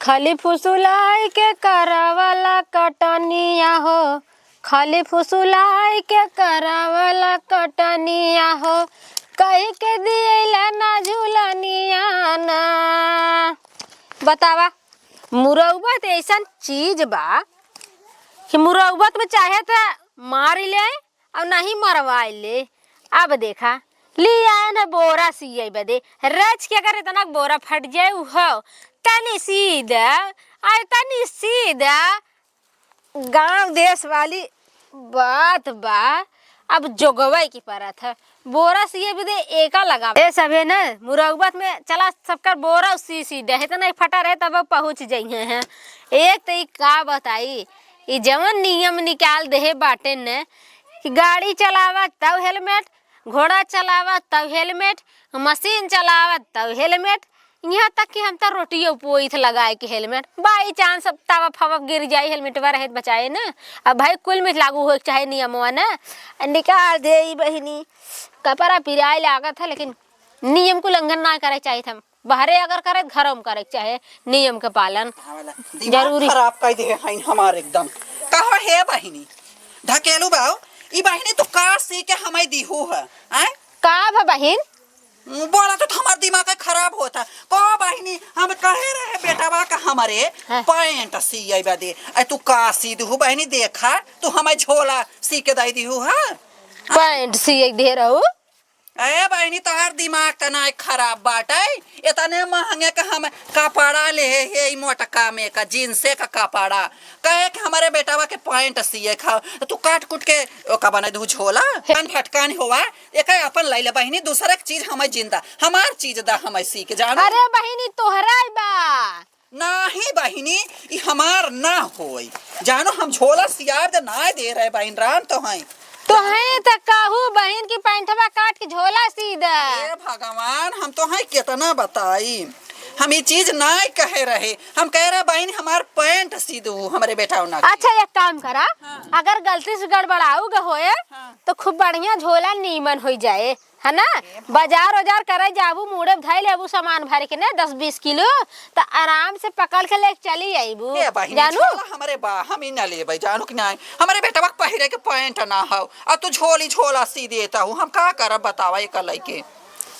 खाली फुसुलाई के करावला कटनिया हो, खाली फुसुलाई के करावला कटनिया हो, कही के दिएला ना झूलनिया ना। बतावा मुरौबा तो ऐसा चीज बा कि मुरौबा में चाहे तो मार ले और नहीं मरवा ले। अब देखा ली आया ना बोरा सिए बदे रच के अगर इतना बोरा फट जाए हो तनी सीधा आय तनी सीधा गांव देश वाली बात बा। अब जोगवाई की परत है बोरा सिए बदे एका लगा ए सबे न मुरौबत में चला सबका बोरा सी सीधा है तो नहीं फटा रहे तब पहुंच जाइए हैं। एक तो का बताई ये जवन नियम निकाल दे बाटे न कि गाड़ी चलावा तब हेलमेट, घोड़ा चलावा तब हेलमेट, मशीन चलावा तब हेलमेट, यहाँ तक कि हम तो रोटियों पोईथ लगाए के हेलमेट बाई चांस सब तावा फवा गिर जाए हेलमेट वा रहे बचाए ना। अब भाई कुल में लागू हो चाहे नियमवा ना निकाल दे बहिनी कपड़ा पिराए लागत है लेकिन नियम को उल्लंघन ना करे चाहिए था। बाहरे अगर करे घरों में करे चाहे नियम के पालन जरूरी। खराब कर दे है हमारे एकदम कहो है बहिनी ढकेलू बाऊ ई बहिनी तो कार सी के हमें दीहू है हैं का बहिन बोला तो हमार दिमाग खराब होता को बहिनी हम कहे रहे बेटावा का हमारे पैंट सी बदे तू का सी दू बहिनी देखा तू हमें झोला सी के दई दीहू है पैंट सी दे रहो। ए बहनी तोहार दिमाग त ना खराब बाटे इतने महंगे का हम कपड़ा ले हे मोटका में का जींसे का कपड़ा कहे कि हमारे बेटावा के पैंट सिए खा तू काट कुट के का बना दू झोला कान फटकान होवा एक अपन ले ले बहनी दूसरा चीज हमें जिंदा हमार चीज दा हमें सी के जानो। अरे बहनी तोहरा बा नहीं बहिनी ई हमार ना होई जानो हम झोला सियार दे ना दे रहे बहन राम तो हैं तो है तो कहू बहन की पैंटवा काट के झोला सीधा। हे भगवान हम तो है कितना बताई हम ये चीज ना कहे रहे हम कह रहे बहन हमार पैंट सी दू हमारे बेटा ना। अच्छा एक काम करा अगर गलती से गड़बड़ाऊगा होए तो खूब बढ़िया झोला नीमन हो जाए है ना। बाजार वजार करे जाबू मुड़े धैल लेबू सामान भर के ना 10-20 किलो तो आराम से पकड़ के ले चली आईबू जानू हमारे बा हम ही ना लेबै जानू कि नहीं हमारे बेटा पहिरे के पैंट ना हो और तू झोली झोला सी देता हूँ हम का करब बतावा एक लइके।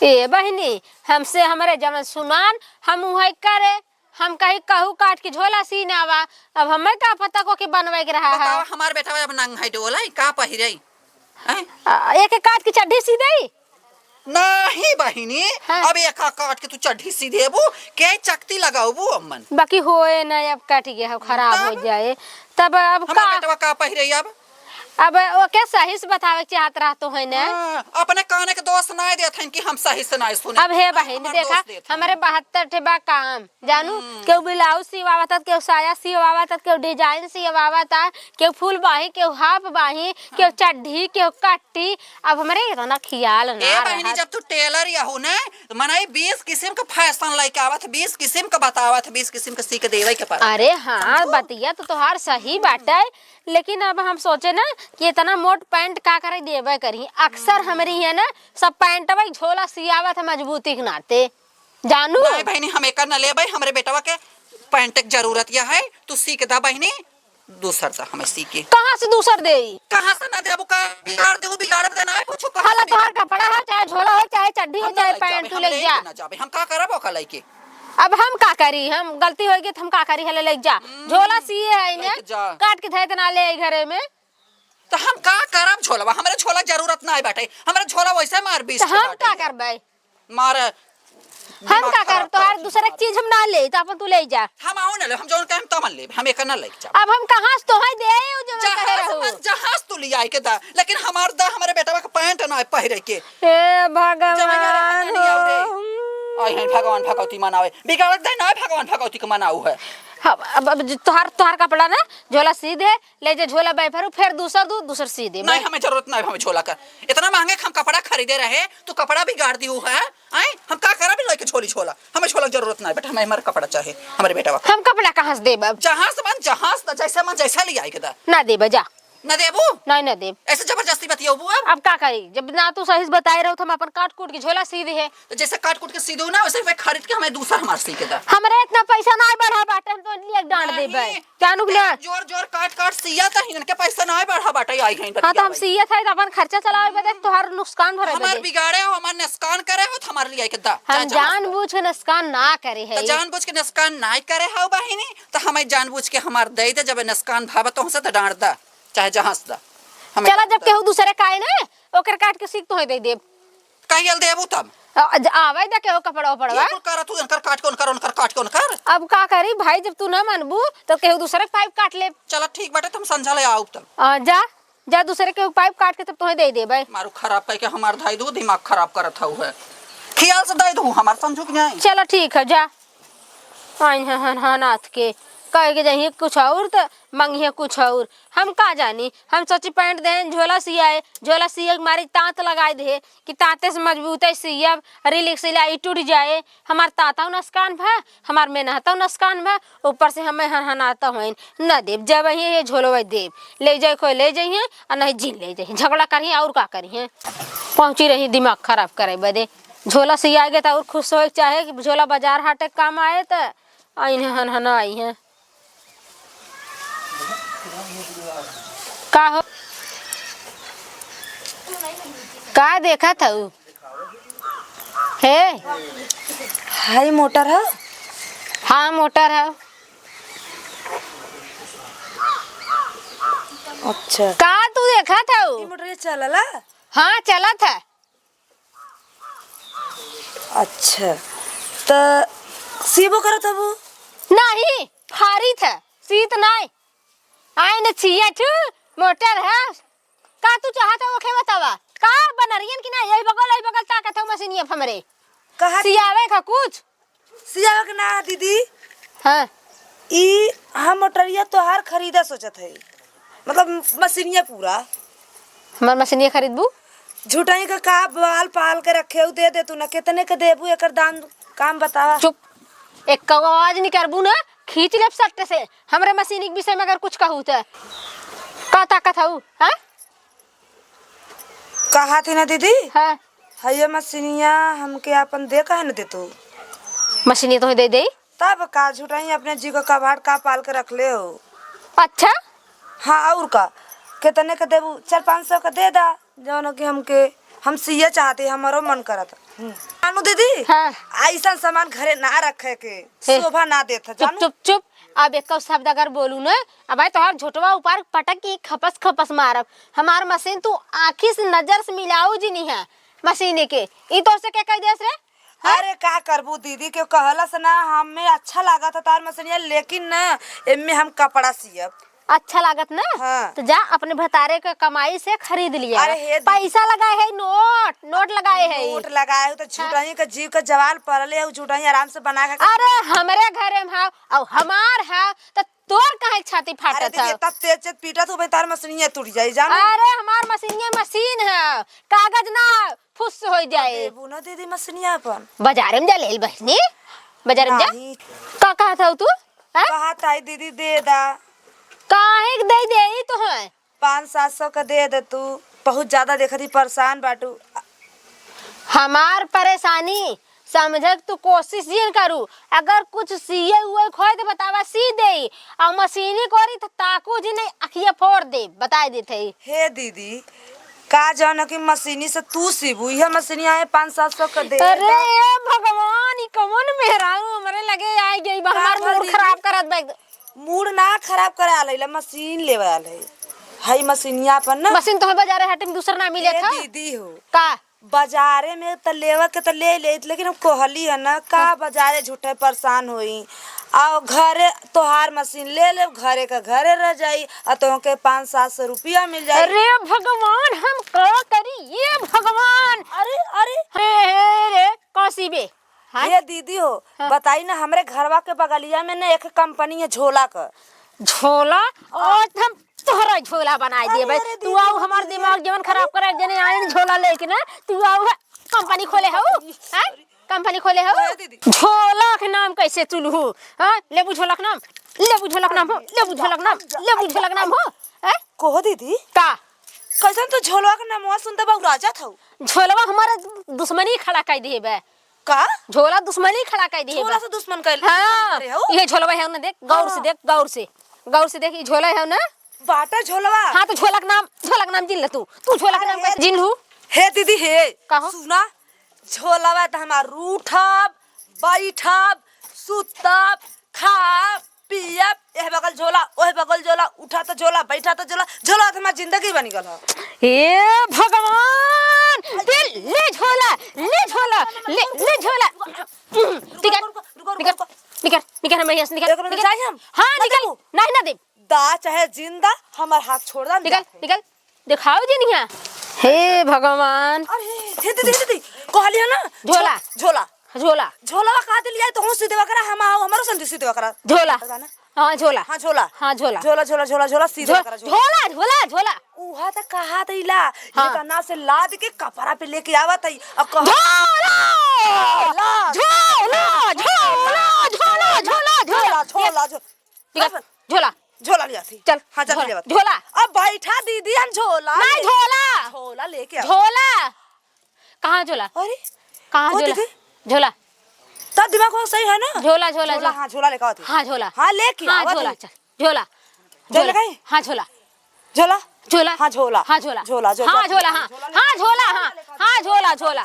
ए बहनी हमसे हमारे जमन सुनान हम वही करे हम कहीं कहू काट के झोला सी ना आवा अब हमें का पता को के बनवाए के रहा है। हमारे बेटा अब नंग है डोला का पहिरे एक काट के चड्ढी सी दई नहीं बहिनी अब एक काट के तू चड्ढी सी देबू के चकती लगाबू अम्मन बाकी होए ना अब काट गया खराब हो जाए तब अब का पहिरे अब ओके सही से बतावे के चाहत रहतो है ना अपने काने के दोस्त ना देत हैं कि हम सही से ना सुने। अब हे बहन देखा हमारे 72 ठेबा काम जानू केहू ब्लाउज सिवावत केहू साया सिवावत केहू डिजाइन सिवावत केहू फूल बाही केहू हाफ बाही केहू चड्ढी केहू कट्टी अब हमारे इतना ख्याल ना ए बहनी जब तू टेलर या हो ना मनाई 20 किस्म का फैशन लेके आवत 20 किस्म का बतावत 20 किस्म का सी के देवे के पर। अरे हां बतिया तो तोहार सही बाटे लेकिन अब हम सोचे ना कि इतना मोट पैंट का करे देवे करी अक्सर हमारी है ना सब पैंटवा झोला सियावत है मजबूती के नाते जानू। नहीं बहनी हम एक न लेबै हमरे बेटवा के पैंट की जरूरत या है तू सी के दा बहनी दूसर से हमें सी के कहां से दूसर देई कहां से ना देबू का बिगाड़ देना है कुछ कहां हाला तोहार कपड़ा है चाहे झोला हो चाहे चड्डी हो चाहे पैंट तू ले जा ना जाबे हम का करब ओका लइके। अब हम का करी हम गलती होगी तो हम का करी हले ले जा झोला सिए है ने काट के धैत ना ले घरे में तो हम का करब झोलवा हमरे झोला जरूरत ना है बैठे हमरे झोला वैसे मार 20 तो हम का करबै मार हम का करब तोहार दूसरा चीज हम ना ले तो अपन तू ले जा हम आऊ ना ले हम जोन कहम तो मन ले हम एक ना ले जा। अब हम कहां से तोहाई दे जो मैं कह रहू जहाज तू ले आई के दा लेकिन हमार दा हमारे बेटवा के पैंट ना पहिरे के। हे भगवान आई है भगवान भगवती मनावे बिगाड़ दे ना भगवान भगवती के मनाऊ है। अब तोहार कपड़ा ना झोला सीधे ले जा झोला बैफरू फिर दूसर सीधे नहीं हमें जरूरत नहीं हमें झोला का इतना महंगे हम कपड़ा खरीदे रहे तो कपड़ा भी गाड़ दियो है आई हम का करा भी लेके झोली झोला हमें झोला जरूरत नहीं बेटा हमें हमारा कपड़ा चाहिए हमारे बेटा हम कपड़ा कहां से देब जहां जैसे मन जैसा ले आई के दा ना देब जा ना देबू नहीं ना देब ऐसे जबरदस्ती बतियाबू अब का करी जब ना तू सही से बताए रहो तो हम अपन काट कूट के झोला सीधे है तो जैसे काट कूट के सीधू ना वैसे खरीद के हमें दूसरा हमार सी के दा हमरे इतना पैसा ना बढ़ा बाटे दे बे क्या नुकला। जोर जोर काट काट सिया त इनके पैसा ना बढ़ा बाटे आई हैं हाँ तो हम सियत है तो अपन खर्चा चलावे बदे तोहार नुकसान भरे हमार बदे बिगाड़े हो हमार नुकसान करे हो त हमार लिए के दा हम जानबूझ के नुकसान ना करे है। तो जानबूझ के नुकसान नहीं करे हो बहिनी तो हमें जानबूझ के हमार दे दे जब नुकसान भाव तो हमसे तो डांट दा चाहे जहां से दा चला जब केहू दूसरे काहे ना ओकर काट के सीख तो दे देब कहीं देबू तब आवे दा केहू कपड़ा पड़वा ये कर तू इनकर काट के उनकर अब का करी भाई जब तू ना मानबू तो केहू दूसरे पाइप काट ले। चलो ठीक बाटे तुम समझा ले आओ तब जा जा दूसरे केहू पाइप काट के तब तुम्हें दे देबे। मारू खराब कह के हमार धाई दू दिमाग खराब करत हउ है ख्याल से दे दू हमार समझू कि नहीं। चलो ठीक है जा आइन है नाथ के कहे के जाइए कुछ और तो मंगिए कुछ और हम का जानी। हम सोची पैंट दें झोला सिया मारी तांत लगाए दे कि तांते से मजबूत है सिया रिलिक सिलाई टूट जाए। हमार ताता नस्कान भा हमार में नहता नस्कान भा ऊपर से हमें हनाता हो न देव जब ये झोलो वही देव ले जाए कोई ले जाइए और नहीं जिन ले जाइए झगड़ा करिए और का करिए पहुँची रही दिमाग खराब करे बदे। झोला सिया गए तो और खुश हो चाहे कि झोला बाजार हाटे काम आए तो आई हन आई है का हो का देखा था हे हाई मोटर है। हाँ मोटर है। अच्छा का तू देखा था ये मोटर ये चलला। हाँ चला था। अच्छा तो सीबो करो तब नहीं फारी था सीत नहीं आए न छिया तू मोटर है का तू चाहता वो खे बतावा का बनरियन की ना यही बगल ताकत है मशीनिया हमरे कहा सियावे का कुछ सियावा के ना दीदी। हाँ ई हम मोटरिया तोहार खरीदा सोचत है मतलब मशीनिया पूरा हमार मशीनिया खरीदबू झूठाई का बाल पाल के रखे हो दे तू ना कितने के देबू एकर दाम काम बतावा। चुप एक आवाज नहीं करबू ना खींच लेब सट्टे से हमरे मशीनी के विषय में अगर कुछ कहू तो का ताकत हऊ। हाँ कहा थी ना दीदी हाँ है मशीनिया हमके अपन दे कहे न दे तू मशीनी तो दे दे तब का झूठाई अपने जी को कबाड़ का पाल के रख ले हो। अच्छा हाँ और का कितने के देबू 400-500 का दे दा जौन कि हमके हम सिया चाहते हमारो मन करत जानू दीदी। हाँ ऐसा सामान घरे ना रखे के शोभा ना देता चुप जानू। चुप चुप अब एक शब्द अगर बोलू ना अब भाई तोहार झोटवा ऊपर पटक के खपस खपस मारब। हमार मशीन तू आँखी से नजर से मिलाऊ जी नहीं है मशीन के ई तो से क्या कह देस रे। अरे का करबू दीदी के कहला से ना हमें अच्छा लगा था तार मशीनिया लेकिन ना इनमें हम कपड़ा सियब अच्छा लागत ना। हाँ। तो जा अपने भतारे के कमाई से खरीद लिया। अरे हे पैसा लगाए है नोट लगाए है नोट लगाए हो तो झूठाई का जीव का जवाल पड़ले हो झूठाई आराम से बना के। अरे हमरे घरे में है और हमार है तो तोर काहे छाती अरे फाटत दीदी है। इतना तेज पीटा तो भाई तार मशीनिया टूट जाई जानू। अरे हमार मशीन है कागज ना फुस हो जाए। देबू ना दीदी मशीनिया अपन बाजार में जा ले बहनी बाजार में जा नहीं का कहा था तू कहा था दीदी दे दा काहे दे दे तो है 500-700 का दे दे तू बहुत ज्यादा देखती परेशान बाटू। हमार परेशानी समझक तू कोशिश ये करू अगर कुछ सिए हुए खोए तो बतावा सी दे और मशीनी कोरी तो ताकू जी नहीं अखिया फोड़ दे बताए देते। हे दीदी का जाना कि मशीनी से तू सीबू यह मशीनिया है 500-700 का दे अरे भगवान ई कौन मेहरारू हमरे लगे आई गई हमार मूड खराब करत बैग। मूड ना खराब करे आले मशीन लेवे आले हई मशीनिया पर ना मशीन तो बाजार हाट में दूसरा ना मिले था दीदी हो का बाजारे में तो लेवा के तो ले लेकिन हम कोहली है ना का बाजारे झूठे परेशान होई और घरे तोहार मशीन ले ले घरे का घरे रह जाई और तुमके 500-700 रुपया मिल जाई। अरे भगवान हम का करी ये भगवान। अरे अरे रे कौसी बे ये दीदी हो बताई ना हमरे घरवा के बगलिया में ना एक कंपनी है झोला का झोला और हम तोहरा झोला बनाई दे भाई तू आओ हमार दिमाग जीवन खराब करे जने आइन झोला लेके ना तू आओ कंपनी खोले हो हैं कंपनी खोले हो झोला के नाम कैसे चुलहू। हां लेबू झोला के नाम लेबू झोला के नाम हो लेबू झोला के नाम लेबू झोला के नाम हो हैं कोहो दीदी का कैसन तो झोलवा के नाम सुनते बहु राजा था झोलवा हमारा दुश्मनी खड़ा कर दे बे का झोला दुश्मनी खड़ा कर दी है झोला से दुश्मन कर हाँ अरे हो ये झोलवा है ना, देख गौर से देख, गौर से देख, ये झोला है ना। बाटा झोलवा हाँ तो झोला का नाम जिन ले तू झोला का नाम अरे जिन लू। हे दीदी हे कहो। सुना झोलवा त हमार रूठब बैठब सुतब खाब पियब, एह बगल झोला ओह बगल झोला, उठा तो झोला बैठा तो झोला, झोला तो हमार जिंदगी बन गल है। हे भगवान ले झोला ले झोला निकल हम यहाँ से निकल जाए हम हाँ निकल नहीं ना दे दा चाहे जिंदा हमार हाथ छोड़ दा निकल दिखाओ जी नहीं। हे भगवान अरे हे दीदी कहली है ना झोला झोला झोला झोलावा कहा दिलिया तो हम सीधे करा हम हमारो संदेश सीधे करा झोला हाँ झोला हाँ झोला हाँ झोला झोला झोला झोला झोला सीधे करा झोला झोला झोला उहा त कहा दैला हाँ। ये तना से लाद के कपड़ा पे लेके आवत है अब कह झोला झोला झोला झोला झोला झोला झोला निकल झोला झोला लिया थी चल हाँ चल ले झोला अब बैठा दीदी हम झोला नहीं झोला झोला लेके आओ झोला कहाँ झोला अरे कहाँ वो झोला दीदी? झोला तब दिमाग को सही है ना झोला झोला हाँ झोला लेके आओ हाँ झोला हाँ लेके हाँ आओ झोला चल झोला झोला लगाई हाँ झोला झोला झोला हाँ झोला हाँ झोला झोला हाँ झोला हाँ हाँ झोला हाँ हाँ झोला झोला